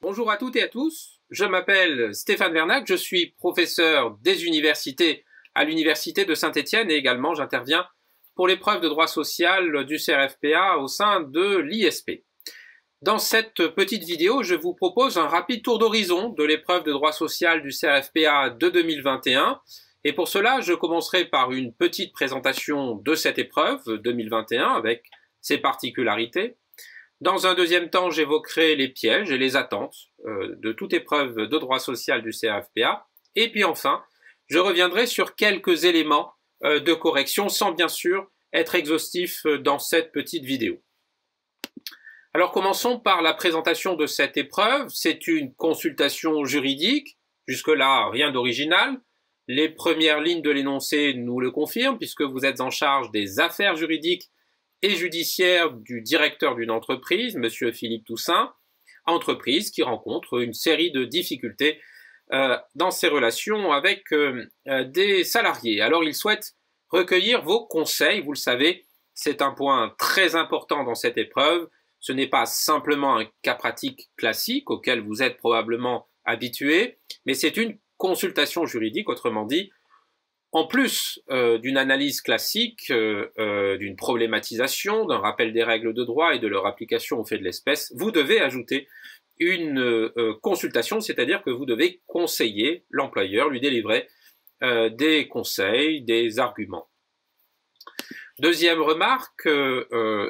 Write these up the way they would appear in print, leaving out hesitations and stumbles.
Bonjour à toutes et à tous, je m'appelle Stéphane Vernac, je suis professeur des universités à l'Université de Saint-Étienne et également j'interviens pour l'épreuve de droit social du CRFPA au sein de l'ISP. Dans cette petite vidéo, je vous propose un rapide tour d'horizon de l'épreuve de droit social du CRFPA de 2021 et pour cela, je commencerai par une petite présentation de cette épreuve 2021 avec ses particularités. Dans un deuxième temps, j'évoquerai les pièges et les attentes de toute épreuve de droit social du CRFPA. Et puis enfin, je reviendrai sur quelques éléments de correction sans bien sûr être exhaustif dans cette petite vidéo. Alors commençons par la présentation de cette épreuve. C'est une consultation juridique, jusque-là rien d'original. Les premières lignes de l'énoncé nous le confirment puisque vous êtes en charge des affaires juridiques et judiciaire du directeur d'une entreprise, Monsieur Philippe Toussaint, entreprise qui rencontre une série de difficultés dans ses relations avec des salariés. Alors il souhaite recueillir vos conseils, vous le savez, c'est un point très important dans cette épreuve. Ce n'est pas simplement un cas pratique classique auquel vous êtes probablement habitué, mais c'est une consultation juridique, autrement dit, en plus d'une analyse classique, d'une problématisation, d'un rappel des règles de droit et de leur application au fait de l'espèce, vous devez ajouter une consultation, c'est-à-dire que vous devez conseiller l'employeur, lui délivrer des conseils, des arguments. Deuxième remarque,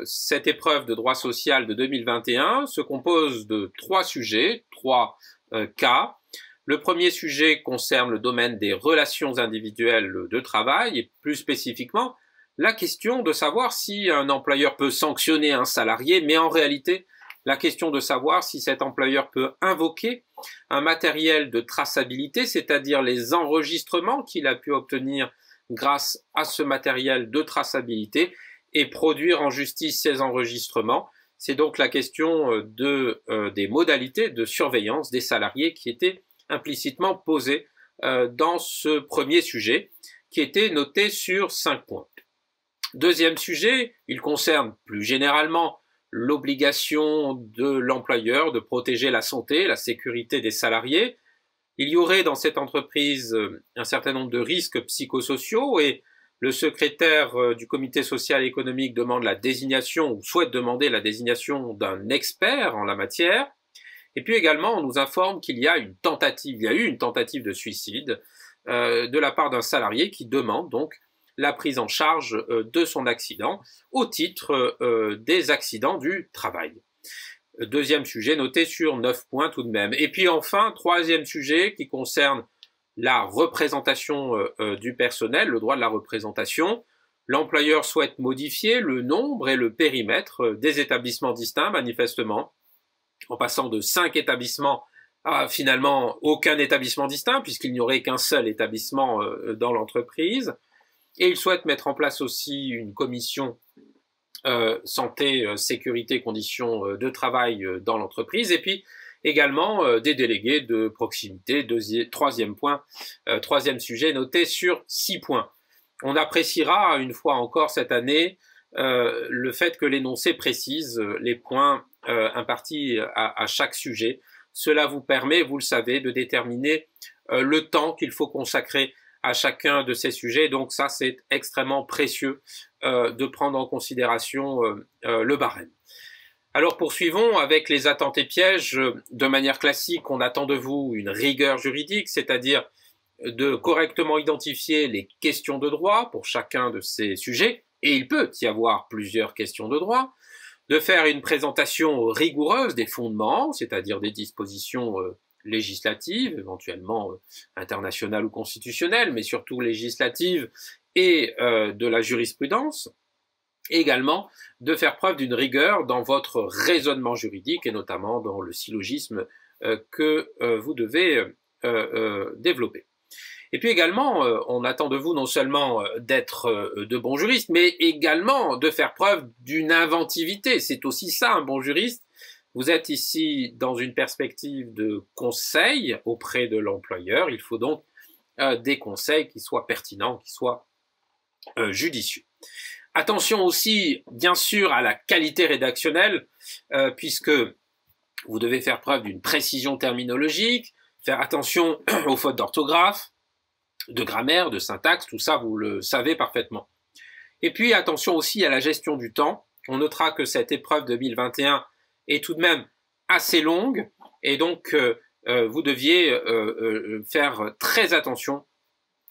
cette épreuve de droit social de 2021 se compose de trois sujets, trois cas. Le premier sujet concerne le domaine des relations individuelles de travail et plus spécifiquement la question de savoir si un employeur peut sanctionner un salarié, mais en réalité la question de savoir si cet employeur peut invoquer un matériel de traçabilité, c'est-à-dire les enregistrements qu'il a pu obtenir grâce à ce matériel de traçabilité et produire en justice ces enregistrements. C'est donc la question des modalités de surveillance des salariés qui étaient implicitement posé dans ce premier sujet qui était noté sur 5 points. Deuxième sujet, il concerne plus généralement l'obligation de l'employeur de protéger la santé, la sécurité des salariés. Il y aurait dans cette entreprise un certain nombre de risques psychosociaux et le secrétaire du comité social et économique demande la désignation ou souhaite demander la désignation d'un expert en la matière. Et puis également, on nous informe qu'il y a eu une tentative de suicide de la part d'un salarié qui demande donc la prise en charge de son accident au titre des accidents du travail. Deuxième sujet noté sur 9 points tout de même. Et puis enfin, troisième sujet qui concerne la représentation du personnel, le droit de la représentation. L'employeur souhaite modifier le nombre et le périmètre des établissements distincts, manifestement, en passant de 5 établissements à finalement aucun établissement distinct, puisqu'il n'y aurait qu'un seul établissement dans l'entreprise. Et il souhaite mettre en place aussi une commission santé, sécurité, conditions de travail dans l'entreprise, et puis également des délégués de proximité. Troisième sujet noté sur 6 points. On appréciera une fois encore cette année le fait que l'énoncé précise les points impartis à chaque sujet. Cela vous permet, vous le savez, de déterminer le temps qu'il faut consacrer à chacun de ces sujets. Donc ça, c'est extrêmement précieux de prendre en considération le barème. Alors poursuivons avec les attentes et pièges. De manière classique, on attend de vous une rigueur juridique, c'est-à-dire de correctement identifier les questions de droit pour chacun de ces sujets, et il peut y avoir plusieurs questions de droit, de faire une présentation rigoureuse des fondements, c'est-à-dire des dispositions législatives, éventuellement internationales ou constitutionnelles, mais surtout législatives, et de la jurisprudence, et également de faire preuve d'une rigueur dans votre raisonnement juridique, et notamment dans le syllogisme que vous devez développer. Et puis également, on attend de vous non seulement d'être de bons juristes, mais également de faire preuve d'une inventivité. C'est aussi ça un bon juriste. Vous êtes ici dans une perspective de conseil auprès de l'employeur. Il faut donc des conseils qui soient pertinents, qui soient judicieux. Attention aussi, bien sûr, à la qualité rédactionnelle, puisque Vous devez faire preuve d'une précision terminologique, faire attention aux fautes d'orthographe, de grammaire, de syntaxe, tout ça vous le savez parfaitement. Et puis attention aussi à la gestion du temps. On notera que cette épreuve 2021 est tout de même assez longue et donc vous deviez faire très attention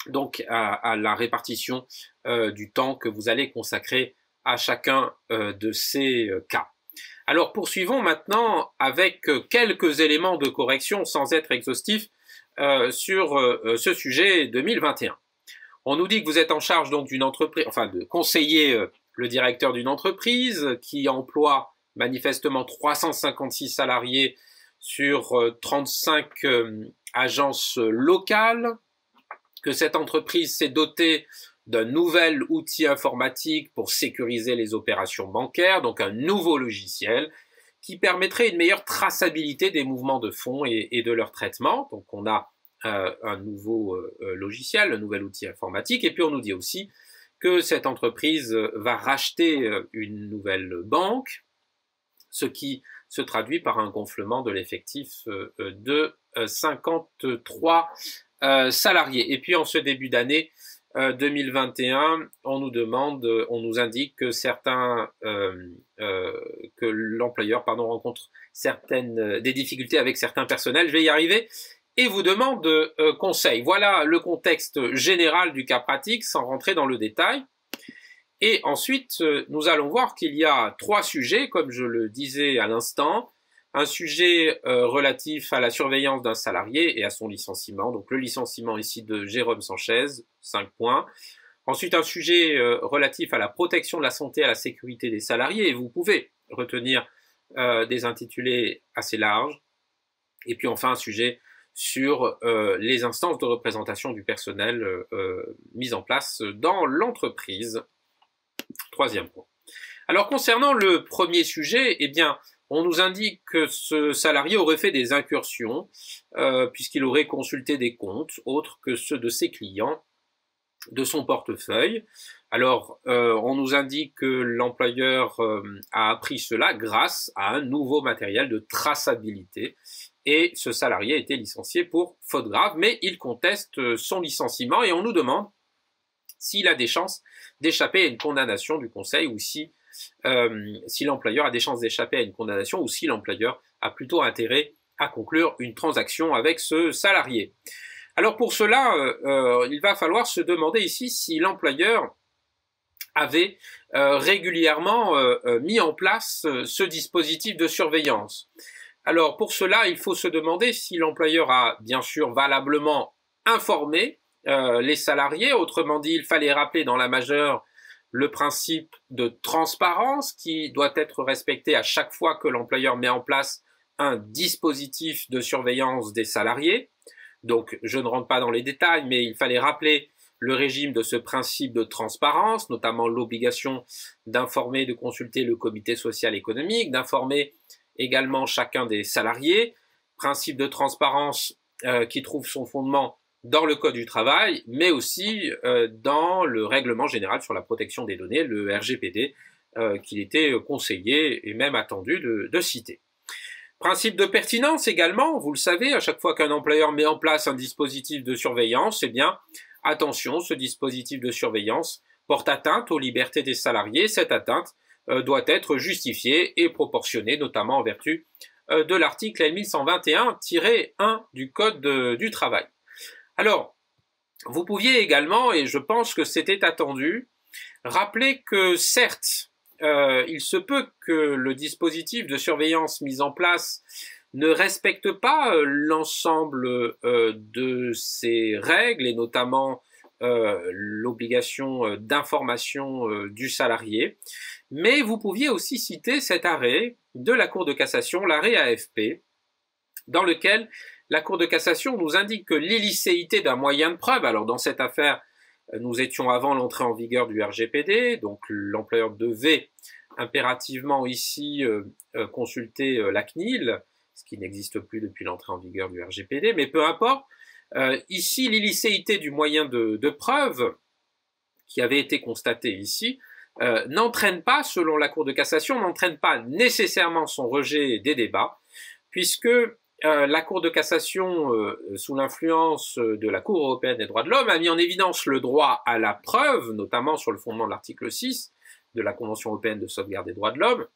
donc à la répartition du temps que vous allez consacrer à chacun de ces cas. Alors poursuivons maintenant avec quelques éléments de correction sans être exhaustif sur ce sujet 2021. On nous dit que vous êtes en charge donc d'une entreprise, enfin de conseiller le directeur d'une entreprise qui emploie manifestement 356 salariés sur 35 agences locales, que cette entreprise s'est dotée d'un nouvel outil informatique pour sécuriser les opérations bancaires, donc un nouveau logiciel qui permettrait une meilleure traçabilité des mouvements de fonds et de leur traitement. Donc on a un nouveau logiciel, un nouvel outil informatique, et puis on nous dit aussi que cette entreprise va racheter une nouvelle banque, ce qui se traduit par un gonflement de l'effectif de 53 salariés. Et puis en ce début d'année 2021, on nous indique que que l'employeur rencontre des difficultés avec certains personnels. Je vais y arriver. Et vous demande conseil. Voilà le contexte général du cas pratique sans rentrer dans le détail. Et ensuite, nous allons voir qu'il y a 3 sujets, comme je le disais à l'instant. Un sujet relatif à la surveillance d'un salarié et à son licenciement. Donc le licenciement ici de Jérôme Sanchez, 5 points. Ensuite, un sujet relatif à la protection de la santé et à la sécurité des salariés. Et vous pouvez retenir des intitulés assez larges. Et puis enfin, un sujet sur les instances de représentation du personnel mises en place dans l'entreprise. 3e point. Alors concernant le premier sujet, eh bien, on nous indique que ce salarié aurait fait des incursions puisqu'il aurait consulté des comptes autres que ceux de ses clients, de son portefeuille. Alors, on nous indique que l'employeur a appris cela grâce à un nouveau matériel de traçabilité et ce salarié a été licencié pour faute grave, mais il conteste son licenciement et on nous demande s'il a des chances d'échapper à une condamnation du conseil ou si l'employeur a des chances d'échapper à une condamnation ou si l'employeur a plutôt intérêt à conclure une transaction avec ce salarié. Alors pour cela, il va falloir se demander ici si l'employeur avait régulièrement mis en place ce dispositif de surveillance. Alors pour cela, il faut se demander si l'employeur a bien sûr valablement informé les salariés. Autrement dit, il fallait rappeler dans la majeure le principe de transparence qui doit être respecté à chaque fois que l'employeur met en place un dispositif de surveillance des salariés. Donc, je ne rentre pas dans les détails, mais il fallait rappeler le régime de ce principe de transparence, notamment l'obligation d'informer, de consulter le comité social économique, d'informer également chacun des salariés, principe de transparence qui trouve son fondement dans le Code du travail, mais aussi dans le règlement général sur la protection des données, le RGPD, qu'il était conseillé et même attendu de citer. Principe de pertinence également, vous le savez, à chaque fois qu'un employeur met en place un dispositif de surveillance, eh bien, attention, ce dispositif de surveillance porte atteinte aux libertés des salariés. Cette atteinte doit être justifiée et proportionnée, notamment en vertu de l'article L1121-1 du Code du travail. Alors, vous pouviez également, et je pense que c'était attendu, rappeler que certes, il se peut que le dispositif de surveillance mis en place ne respecte pas l'ensemble de ces règles et notamment l'obligation d'information du salarié. Mais vous pouviez aussi citer cet arrêt de la Cour de cassation, l'arrêt AFP, dans lequel la Cour de cassation nous indique que l'illicéité d'un moyen de preuve, alors dans cette affaire, nous étions avant l'entrée en vigueur du RGPD, donc l'employeur devait impérativement ici consulter la CNIL, ce qui n'existe plus depuis l'entrée en vigueur du RGPD, mais peu importe. Ici, l'illicéité du moyen de preuve qui avait été constaté ici n'entraîne pas, selon la Cour de cassation, n'entraîne pas nécessairement son rejet des débats, puisque la Cour de cassation, sous l'influence de la Cour européenne des droits de l'homme, a mis en évidence le droit à la preuve, notamment sur le fondement de l'article 6 de la Convention européenne de sauvegarde des droits de l'homme.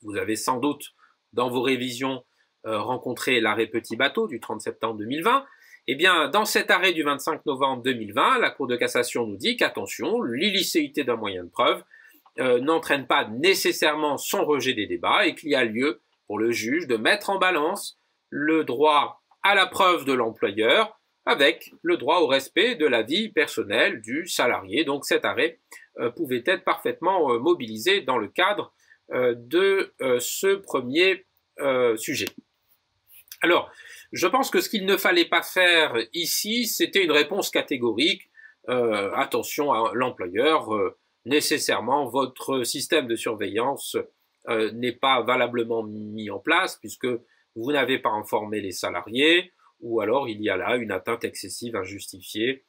Vous avez sans doute, dans vos révisions, rencontré l'arrêt Petit Bateau du 30 septembre 2020. Eh bien, dans cet arrêt du 25 novembre 2020, la Cour de cassation nous dit qu'attention, l'illicéité d'un moyen de preuve n'entraîne pas nécessairement son rejet des débats et qu'il y a lieu pour le juge de mettre en balance le droit à la preuve de l'employeur avec le droit au respect de la vie personnelle du salarié. Donc cet arrêt pouvait être parfaitement mobilisé dans le cadre de ce premier sujet. Alors, je pense que ce qu'il ne fallait pas faire ici, c'était une réponse catégorique. Attention à l'employeur, nécessairement votre système de surveillance n'est pas valablement mis en place puisque vous n'avez pas informé les salariés, ou alors il y a là une atteinte excessive injustifiée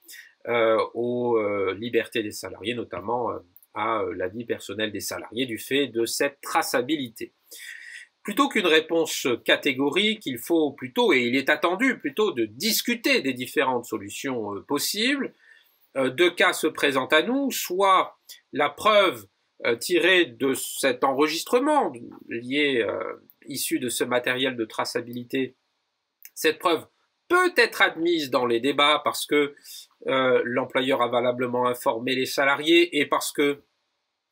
aux libertés des salariés, notamment à la vie personnelle des salariés du fait de cette traçabilité. Plutôt qu'une réponse catégorique, il faut plutôt, et il est attendu plutôt, de discuter des différentes solutions possibles. Deux cas se présentent à nous, soit la preuve tirée de cet enregistrement lié, issu de ce matériel de traçabilité, cette preuve peut être admise dans les débats parce que l'employeur a valablement informé les salariés et parce que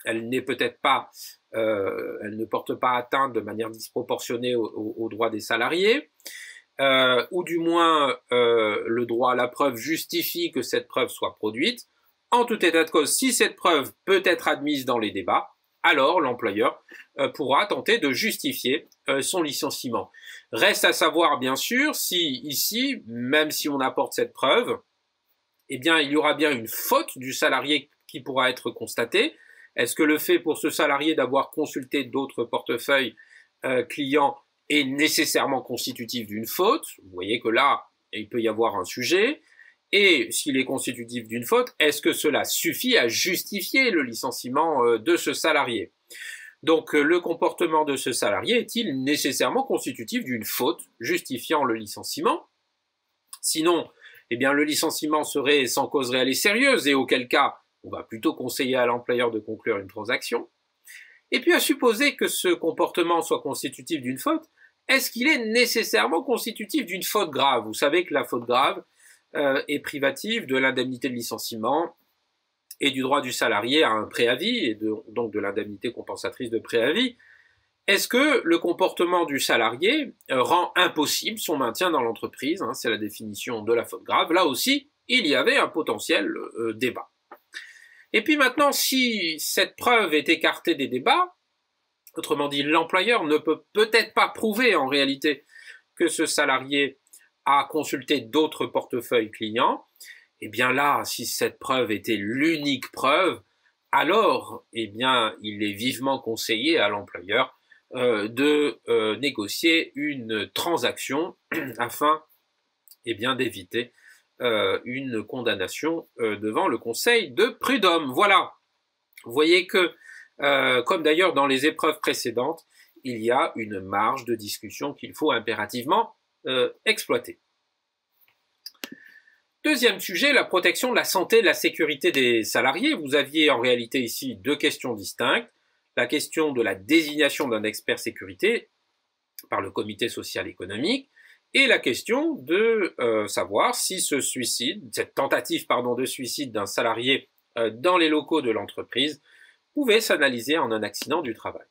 elle n'est peut-être pas, elle ne porte pas atteinte de manière disproportionnée aux droits des salariés, ou du moins le droit à la preuve justifie que cette preuve soit produite. En tout état de cause, si cette preuve peut être admise dans les débats, alors l'employeur pourra tenter de justifier son licenciement. Reste à savoir, bien sûr, si ici, même si on apporte cette preuve, eh bien, il y aura bien une faute du salarié qui pourra être constatée. Est-ce que le fait pour ce salarié d'avoir consulté d'autres portefeuilles clients est nécessairement constitutif d'une faute? Vous voyez que là, il peut y avoir un sujet. Et s'il est constitutif d'une faute, est-ce que cela suffit à justifier le licenciement de ce salarié? Donc, le comportement de ce salarié est-il nécessairement constitutif d'une faute justifiant le licenciement? Sinon, eh bien, le licenciement serait sans cause réelle et sérieuse, et auquel cas, on va plutôt conseiller à l'employeur de conclure une transaction. Et puis, à supposer que ce comportement soit constitutif d'une faute, est-ce qu'il est nécessairement constitutif d'une faute grave? Vous savez que la faute grave est privative de l'indemnité de licenciement et du droit du salarié à un préavis, et donc de l'indemnité compensatrice de préavis. Est-ce que le comportement du salarié rend impossible son maintien dans l'entreprise? C'est la définition de la faute grave. Là aussi, il y avait un potentiel débat. Et puis maintenant, si cette preuve est écartée des débats, autrement dit, l'employeur ne peut peut-être pas prouver en réalité que ce salarié a consulté d'autres portefeuilles clients, eh bien là, si cette preuve était l'unique preuve, alors, eh bien, il est vivement conseillé à l'employeur de négocier une transaction afin, eh bien, d'éviter une condamnation devant le conseil de prud'homme. Voilà. Vous voyez que, comme d'ailleurs dans les épreuves précédentes, il y a une marge de discussion qu'il faut impérativement exploiter. Deuxième sujet, la protection de la santé et de la sécurité des salariés. Vous aviez en réalité ici deux questions distinctes. La question de la désignation d'un expert sécurité par le comité social économique et la question de savoir si ce suicide, cette tentative de suicide d'un salarié dans les locaux de l'entreprise pouvait s'analyser en un accident du travail.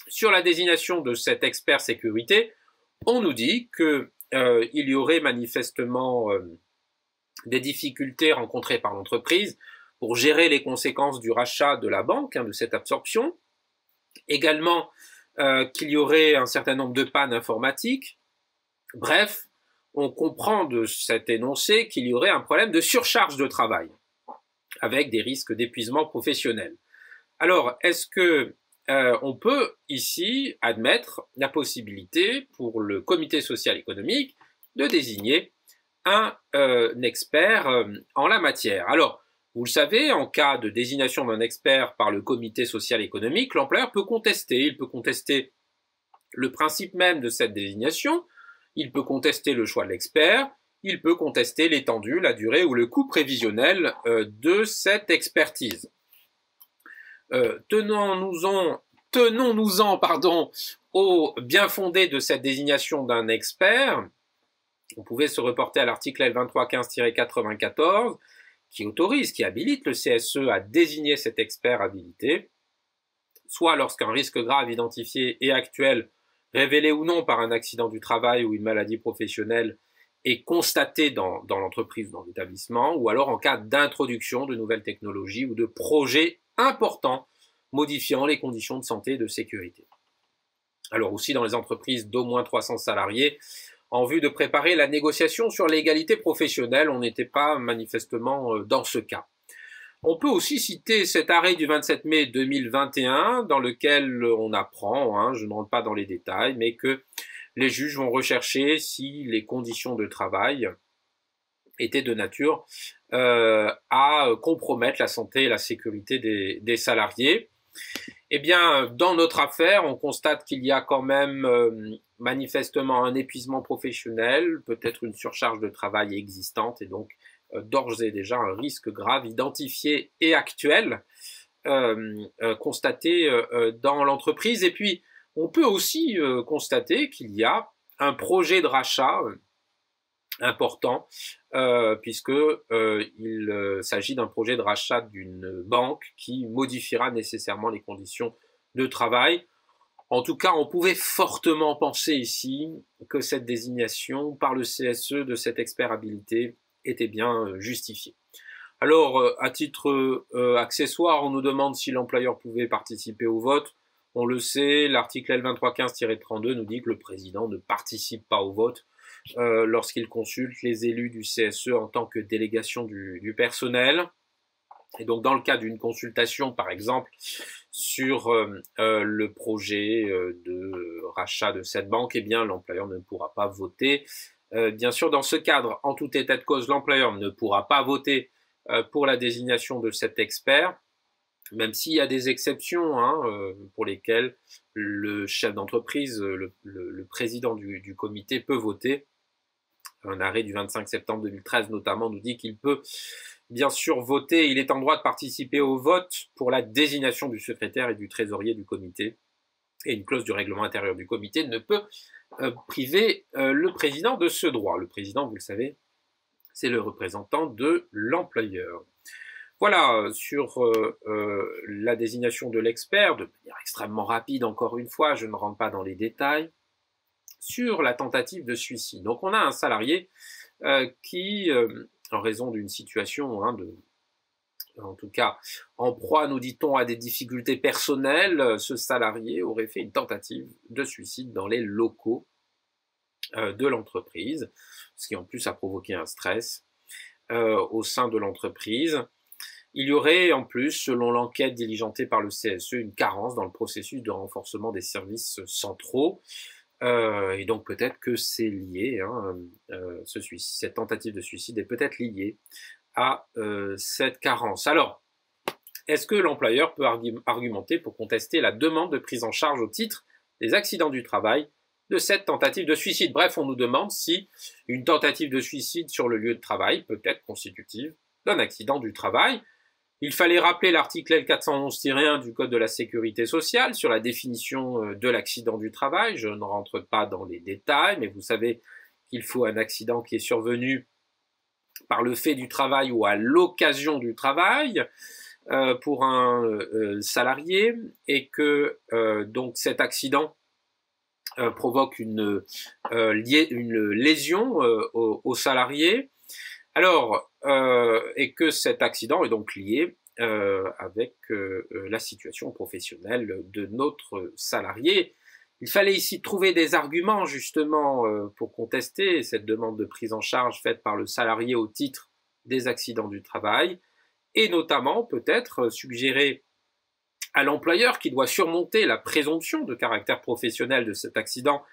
Sur la désignation de cet expert sécurité, on nous dit que il y aurait manifestement des difficultés rencontrées par l'entreprise pour gérer les conséquences du rachat de la banque, de cette absorption. Également, qu'il y aurait un certain nombre de pannes informatiques. Bref, on comprend de cet énoncé qu'il y aurait un problème de surcharge de travail, avec des risques d'épuisement professionnel. Alors, est-ce que on peut ici admettre la possibilité pour le comité social économique de désigner un expert en la matière? Alors, vous le savez, en cas de désignation d'un expert par le comité social économique, l'employeur peut contester. Il peut contester le principe même de cette désignation, il peut contester le choix de l'expert, il peut contester l'étendue, la durée ou le coût prévisionnel de cette expertise. Tenons-nous-en au bien fondé de cette désignation d'un expert. On pouvait se reporter à l'article L2315-94 qui autorise, qui habilite le CSE à désigner cet expert habilité, soit lorsqu'un risque grave identifié et actuel, révélé ou non par un accident du travail ou une maladie professionnelle, est constaté dans l'entreprise ou dans l'établissement, ou alors en cas d'introduction de nouvelles technologies ou de projets importants modifiant les conditions de santé et de sécurité. Alors aussi dans les entreprises d'au moins 300 salariés, en vue de préparer la négociation sur l'égalité professionnelle, on n'était pas manifestement dans ce cas. On peut aussi citer cet arrêt du 27 mai 2021 dans lequel on apprend, je ne rentre pas dans les détails, mais que les juges vont rechercher si les conditions de travail étaient de nature à compromettre la santé et la sécurité des salariés. Eh bien, dans notre affaire, on constate qu'il y a quand même manifestement un épuisement professionnel, peut-être une surcharge de travail existante et donc d'ores et déjà un risque grave identifié et actuel constaté dans l'entreprise. Et puis, on peut aussi constater qu'il y a un projet de rachat important, puisque il s'agit d'un projet de rachat d'une banque qui modifiera nécessairement les conditions de travail. En tout cas, on pouvait fortement penser ici que cette désignation par le CSE de cet expert habilité était bien justifiée. Alors, à titre accessoire, on nous demande si l'employeur pouvait participer au vote. On le sait, l'article L2315-32 nous dit que le président ne participe pas au vote lorsqu'il consulte les élus du CSE en tant que délégation du personnel. Et donc, dans le cas d'une consultation, par exemple, sur le projet de rachat de cette banque, eh bien, l'employeur ne pourra pas voter. Bien sûr, dans ce cadre, en tout état de cause, l'employeur ne pourra pas voter pour la désignation de cet expert, même s'il y a des exceptions pour lesquelles le chef d'entreprise, le président du comité peut voter. Un arrêt du 25 septembre 2013 notamment nous dit qu'il peut bien sûr voter, il est en droit de participer au vote pour la désignation du secrétaire et du trésorier du comité. Et une clause du règlement intérieur du comité ne peut priver le président de ce droit. Le président, vous le savez, c'est le représentant de l'employeur. Voilà, sur la désignation de l'expert, de manière extrêmement rapide, encore une fois, je ne rentre pas dans les détails, sur la tentative de suicide. Donc on a un salarié qui, en raison d'une situation en tout cas, en proie, nous dit-on, à des difficultés personnelles, ce salarié aurait fait une tentative de suicide dans les locaux de l'entreprise, ce qui en plus a provoqué un stress au sein de l'entreprise. Il y aurait en plus, selon l'enquête diligentée par le CSE, une carence dans le processus de renforcement des services centraux. Et donc peut-être que c'est lié, cette tentative de suicide est peut-être liée à cette carence. Alors, est-ce que l'employeur peut argumenter pour contester la demande de prise en charge au titre des accidents du travail de cette tentative de suicide? Bref, on nous demande si une tentative de suicide sur le lieu de travail peut être constitutive d'un accident du travail. Il fallait rappeler l'article L411-1 du Code de la sécurité sociale sur la définition de l'accident du travail. Je ne rentre pas dans les détails, mais vous savez qu'il faut un accident qui est survenu par le fait du travail ou à l'occasion du travail pour un salarié, et que donc cet accident provoque une lésion au salarié. Alors, et que cet accident est donc lié avec la situation professionnelle de notre salarié. Il fallait ici trouver des arguments justement pour contester cette demande de prise en charge faite par le salarié au titre des accidents du travail, et notamment peut-être suggérer à l'employeur qui doit surmonter la présomption de caractère professionnel de cet accident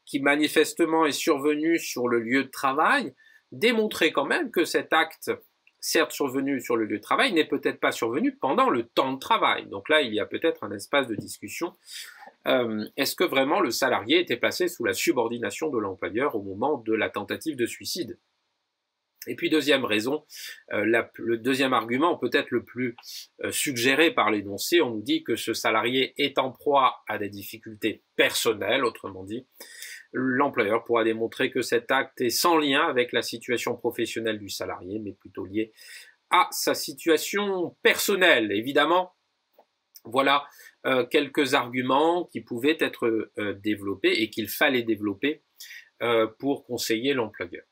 qui manifestement est survenu sur le lieu de travail, démontrer quand même que cet acte, certes survenu sur le lieu de travail, n'est peut-être pas survenu pendant le temps de travail. Donc là, il y a peut-être un espace de discussion est-ce que vraiment le salarié était placé sous la subordination de l'employeur au moment de la tentative de suicide? Et puis deuxième raison, le deuxième argument peut-être le plus suggéré par l'énoncé, on nous dit que ce salarié est en proie à des difficultés personnelles, autrement dit, l'employeur pourra démontrer que cet acte est sans lien avec la situation professionnelle du salarié, mais plutôt lié à sa situation personnelle. Évidemment, voilà quelques arguments qui pouvaient être développés et qu'il fallait développer pour conseiller l'employeur.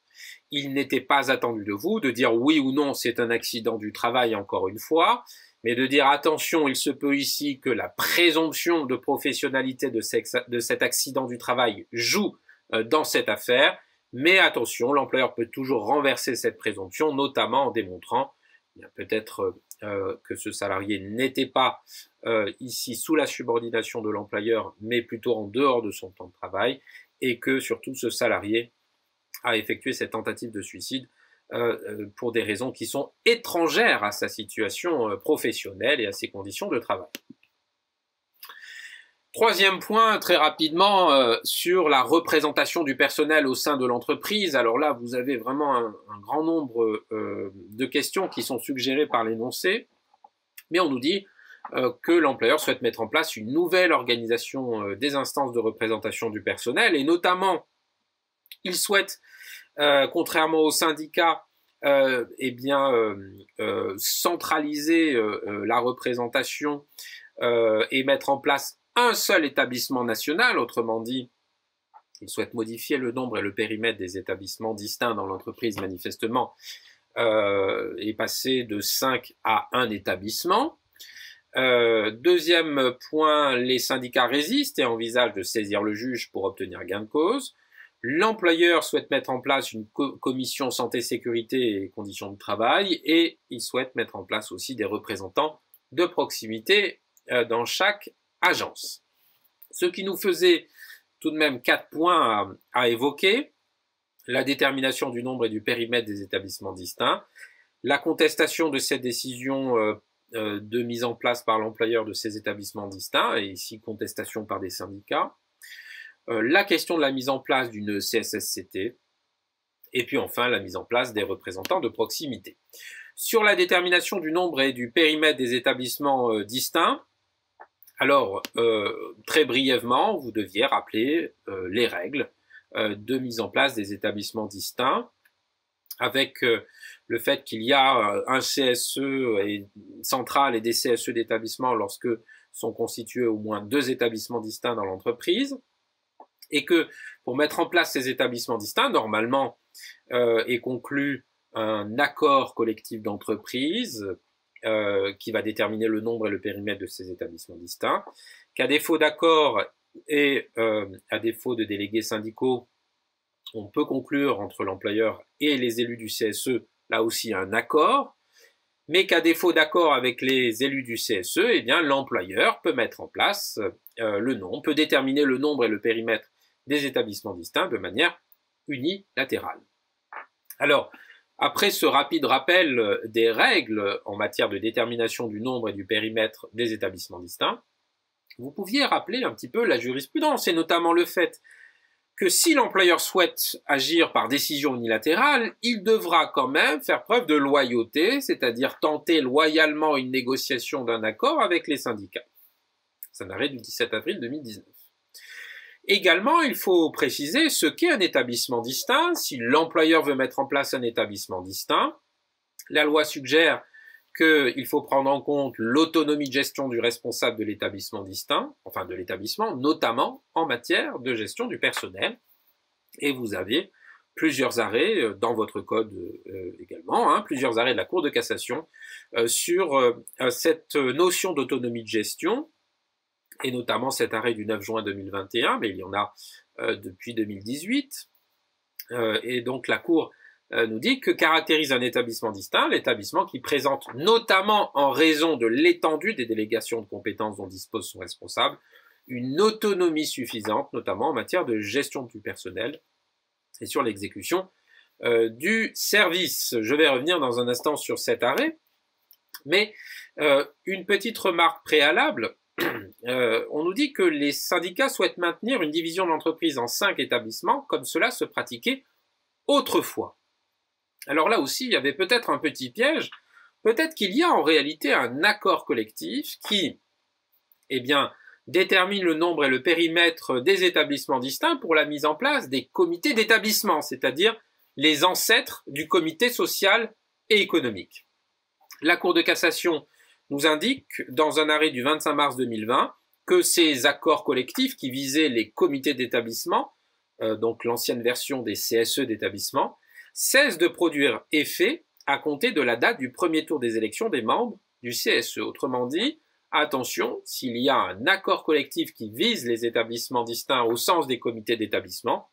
Il n'était pas attendu de vous de dire oui ou non c'est un accident du travail encore une fois, mais de dire attention, il se peut ici que la présomption de professionnalité de cet accident du travail joue dans cette affaire, mais attention, l'employeur peut toujours renverser cette présomption, notamment en démontrant peut-être que ce salarié n'était pas ici sous la subordination de l'employeur, mais plutôt en dehors de son temps de travail, et que surtout ce salarié a effectué cette tentative de suicide pour des raisons qui sont étrangères à sa situation professionnelle et à ses conditions de travail. Troisième point, très rapidement, sur la représentation du personnel au sein de l'entreprise. Alors là, vous avez vraiment un grand nombre de questions qui sont suggérées par l'énoncé, mais on nous dit que l'employeur souhaite mettre en place une nouvelle organisation des instances de représentation du personnel, et notamment, il souhaite, contrairement aux syndicats, centraliser la représentation et mettre en place un seul établissement national, autrement dit, il souhaite modifier le nombre et le périmètre des établissements distincts dans l'entreprise manifestement et passer de 5 à 1 établissement. Deuxième point, les syndicats résistent et envisagent de saisir le juge pour obtenir gain de cause. L'employeur souhaite mettre en place une commission santé, sécurité et conditions de travail, et il souhaite mettre en place aussi des représentants de proximité dans chaque agence. Ce qui nous faisait tout de même 4 points à évoquer: la détermination du nombre et du périmètre des établissements distincts, la contestation de cette décision de mise en place par l'employeur de ces établissements distincts, et ici contestation par des syndicats, la question de la mise en place d'une CSSCT, et puis enfin la mise en place des représentants de proximité. Sur la détermination du nombre et du périmètre des établissements distincts, alors très brièvement, vous deviez rappeler les règles de mise en place des établissements distincts, avec le fait qu'il y a un CSE central et des CSE d'établissement lorsque sont constitués au moins 2 établissements distincts dans l'entreprise, et que pour mettre en place ces établissements distincts, normalement est conclu un accord collectif d'entreprise qui va déterminer le nombre et le périmètre de ces établissements distincts, qu'à défaut d'accord et à défaut de délégués syndicaux, on peut conclure entre l'employeur et les élus du CSE, là aussi un accord, mais qu'à défaut d'accord avec les élus du CSE, eh bien l'employeur peut mettre en place peut déterminer le nombre et le périmètre des établissements distincts de manière unilatérale. Alors, après ce rapide rappel des règles en matière de détermination du nombre et du périmètre des établissements distincts, vous pouviez rappeler un petit peu la jurisprudence, et notamment le fait que si l'employeur souhaite agir par décision unilatérale, il devra quand même faire preuve de loyauté, c'est-à-dire tenter loyalement une négociation d'un accord avec les syndicats. C'est un arrêt du 17 avril 2019. Également, il faut préciser ce qu'est un établissement distinct. Si l'employeur veut mettre en place un établissement distinct, la loi suggère qu'il faut prendre en compte l'autonomie de gestion du responsable de l'établissement distinct, enfin de l'établissement, notamment en matière de gestion du personnel. Et vous avez plusieurs arrêts dans votre code également, plusieurs arrêts de la Cour de cassation sur cette notion d'autonomie de gestion, et notamment cet arrêt du 9 juin 2021, mais il y en a depuis 2018. Et donc la Cour nous dit que caractérise un établissement distinct l'établissement qui présente, notamment en raison de l'étendue des délégations de compétences dont dispose son responsable, une autonomie suffisante, notamment en matière de gestion du personnel et sur l'exécution du service. Je vais revenir dans un instant sur cet arrêt, mais une petite remarque préalable. on nous dit que les syndicats souhaitent maintenir une division de l'entreprise en 5 établissements, comme cela se pratiquait autrefois. Alors là aussi, il y avait peut-être un petit piège. Peut-être qu'il y a en réalité un accord collectif qui, eh bien, détermine le nombre et le périmètre des établissements distincts pour la mise en place des comités d'établissement, c'est-à-dire les ancêtres du comité social et économique. La Cour de cassation nous indique, dans un arrêt du 25 mars 2020, que ces accords collectifs qui visaient les comités d'établissement, donc l'ancienne version des CSE d'établissement, cessent de produire effet à compter de la date du premier tour des élections des membres du CSE. Autrement dit, attention, s'il y a un accord collectif qui vise les établissements distincts au sens des comités d'établissement,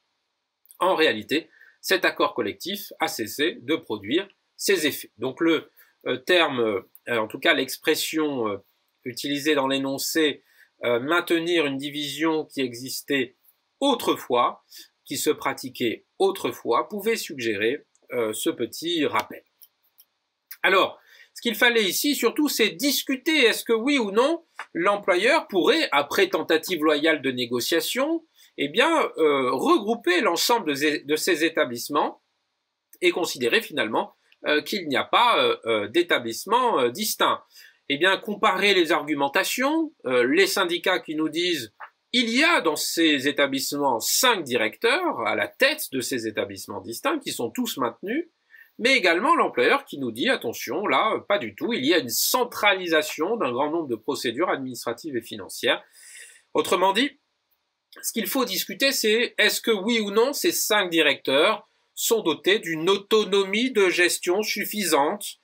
en réalité, cet accord collectif a cessé de produire ses effets. Donc le terme, en tout cas l'expression utilisée dans l'énoncé, maintenir une division qui existait autrefois, qui se pratiquait autrefois, pouvait suggérer ce petit rappel. Alors, ce qu'il fallait ici, surtout, c'est discuter. Est-ce que oui ou non, l'employeur pourrait, après tentative loyale de négociation, eh bien, regrouper l'ensemble de ces établissements et considérer finalement qu'il n'y a pas d'établissement distinct. Eh bien, comparer les argumentations, les syndicats qui nous disent il y a dans ces établissements 5 directeurs à la tête de ces établissements distincts qui sont tous maintenus, mais également l'employeur qui nous dit attention, là, pas du tout, il y a une centralisation d'un grand nombre de procédures administratives et financières. Autrement dit, ce qu'il faut discuter, c'est est-ce que oui ou non ces 5 directeurs sont dotés d'une autonomie de gestion suffisante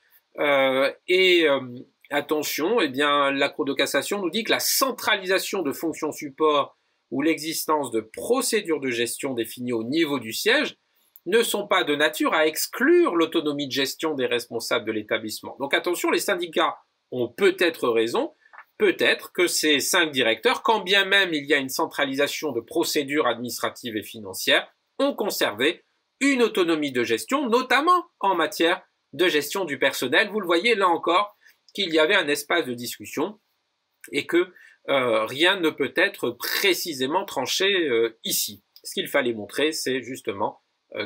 attention, eh bien, la Cour de cassation nous dit que la centralisation de fonctions support ou l'existence de procédures de gestion définies au niveau du siège ne sont pas de nature à exclure l'autonomie de gestion des responsables de l'établissement. Donc attention, les syndicats ont peut-être raison, peut-être que ces 5 directeurs, quand bien même il y a une centralisation de procédures administratives et financières, ont conservé une autonomie de gestion, notamment en matière de gestion du personnel. Vous le voyez là encore, qu'il y avait un espace de discussion et que rien ne peut être précisément tranché ici. Ce qu'il fallait montrer, c'est justement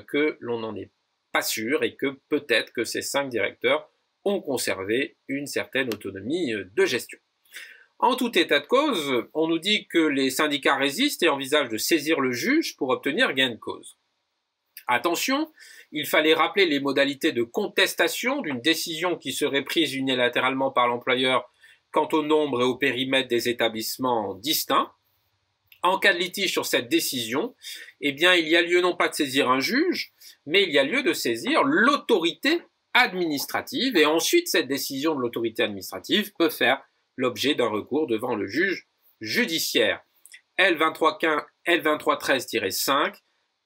que l'on n'en est pas sûr et que peut-être que ces 5 directeurs ont conservé une certaine autonomie de gestion. En tout état de cause, on nous dit que les syndicats résistent et envisagent de saisir le juge pour obtenir gain de cause. Attention, il fallait rappeler les modalités de contestation d'une décision qui serait prise unilatéralement par l'employeur quant au nombre et au périmètre des établissements distincts. En cas de litige sur cette décision, eh bien, il y a lieu non pas de saisir un juge, mais il y a lieu de saisir l'autorité administrative, et ensuite cette décision de l'autorité administrative peut faire l'objet d'un recours devant le juge judiciaire. L2313-5,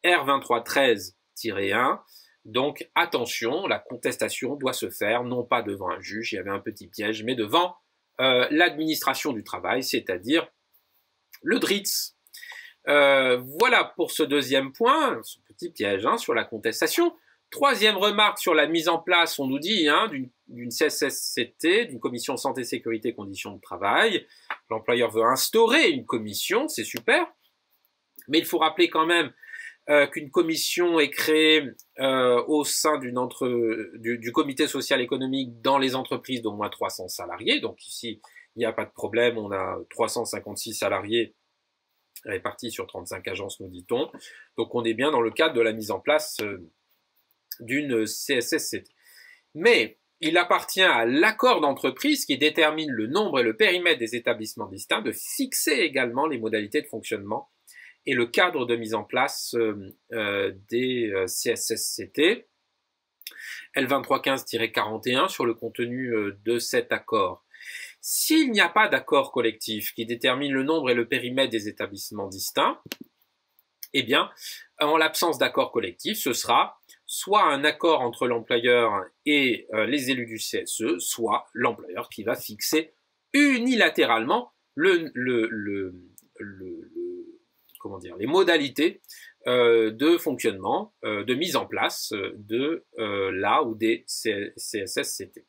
R2313-1, donc attention, la contestation doit se faire non pas devant un juge, il y avait un petit piège, mais devant l'administration du travail, c'est-à-dire le DRITS. Voilà pour ce deuxième point, ce petit piège sur la contestation. Troisième remarque sur la mise en place, on nous dit, d'une CSSCT, d'une commission santé, sécurité, conditions de travail. L'employeur veut instaurer une commission, c'est super, mais il faut rappeler quand même qu'une commission est créée au sein du comité social économique dans les entreprises d'au moins 300 salariés. Donc ici, il n'y a pas de problème, on a 356 salariés répartis sur 35 agences, nous dit-on. Donc on est bien dans le cadre de la mise en place d'une CSSCT. Mais il appartient à l'accord d'entreprise qui détermine le nombre et le périmètre des établissements distincts de fixer également les modalités de fonctionnement et le cadre de mise en place des CSSCT. L2315-41 sur le contenu de cet accord. S'il n'y a pas d'accord collectif qui détermine le nombre et le périmètre des établissements distincts, eh bien, en l'absence d'accord collectif, ce sera soit un accord entre l'employeur et les élus du CSE, soit l'employeur qui va fixer unilatéralement les modalités de fonctionnement, de mise en place de la ou des CSSCT.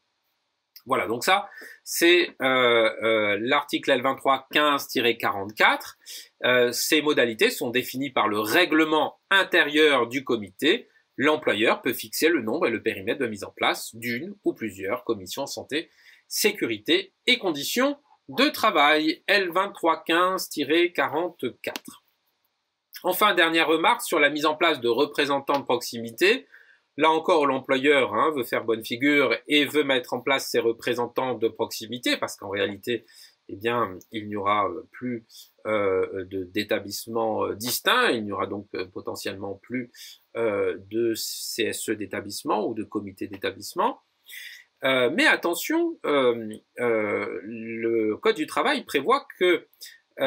Voilà, donc ça, c'est l'article L23-15-44. Ces modalités sont définies par le règlement intérieur du comité. L'employeur peut fixer le nombre et le périmètre de mise en place d'une ou plusieurs commissions santé, sécurité et conditions de travail. L23-15-44. Enfin, dernière remarque sur la mise en place de représentants de proximité. Là encore, l'employeur veut faire bonne figure et veut mettre en place ses représentants de proximité, parce qu'en réalité, eh bien, il n'y aura plus d'établissements distincts, il n'y aura donc potentiellement plus de CSE d'établissement ou de comité d'établissement. Mais attention, le Code du travail prévoit que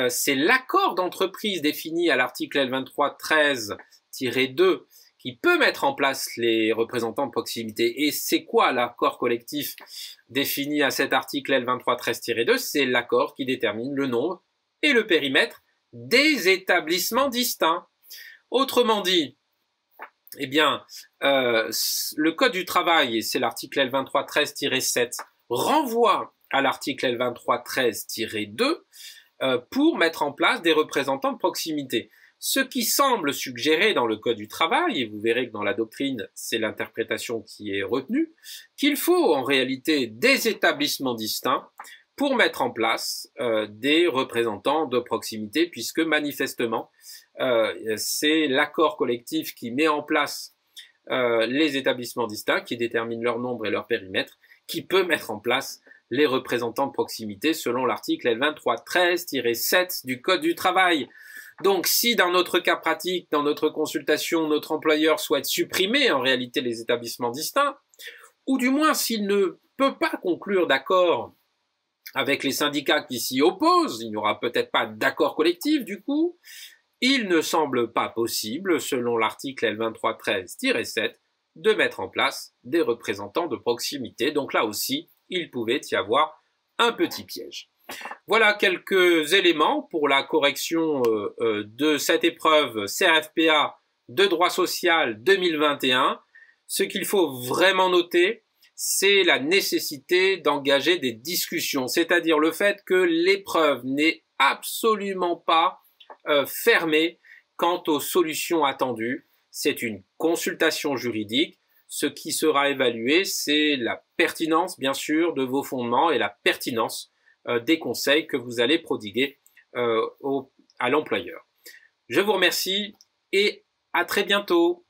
c'est l'accord d'entreprise défini à l'article L23-13-2 qui peut mettre en place les représentants de proximité. Et c'est quoi l'accord collectif défini à cet article L23-13-2? C'est l'accord qui détermine le nombre et le périmètre des établissements distincts. Autrement dit, eh bien, le Code du travail, et c'est l'article L23-13-7, renvoie à l'article L23-13-2 pour mettre en place des représentants de proximité. Ce qui semble suggérer dans le Code du travail, et vous verrez que dans la doctrine, c'est l'interprétation qui est retenue, qu'il faut en réalité des établissements distincts pour mettre en place des représentants de proximité, puisque manifestement, c'est l'accord collectif qui met en place les établissements distincts, qui détermine leur nombre et leur périmètre, qui peut mettre en place les représentants de proximité selon l'article L23-13-7 du Code du travail. Donc, si dans notre cas pratique, dans notre consultation, notre employeur souhaite supprimer en réalité les établissements distincts, ou du moins s'il ne peut pas conclure d'accord avec les syndicats qui s'y opposent, il n'y aura peut-être pas d'accord collectif du coup, il ne semble pas possible, selon l'article L23-13-7, de mettre en place des représentants de proximité. Donc là aussi, il pouvait y avoir un petit piège. Voilà quelques éléments pour la correction de cette épreuve CRFPA de droit social 2021. Ce qu'il faut vraiment noter, c'est la nécessité d'engager des discussions, c'est-à-dire le fait que l'épreuve n'est absolument pas fermée quant aux solutions attendues. C'est une consultation juridique. Ce qui sera évalué, c'est la pertinence, bien sûr, de vos fondements et la pertinence des conseils que vous allez prodiguer à l'employeur. Je vous remercie et à très bientôt.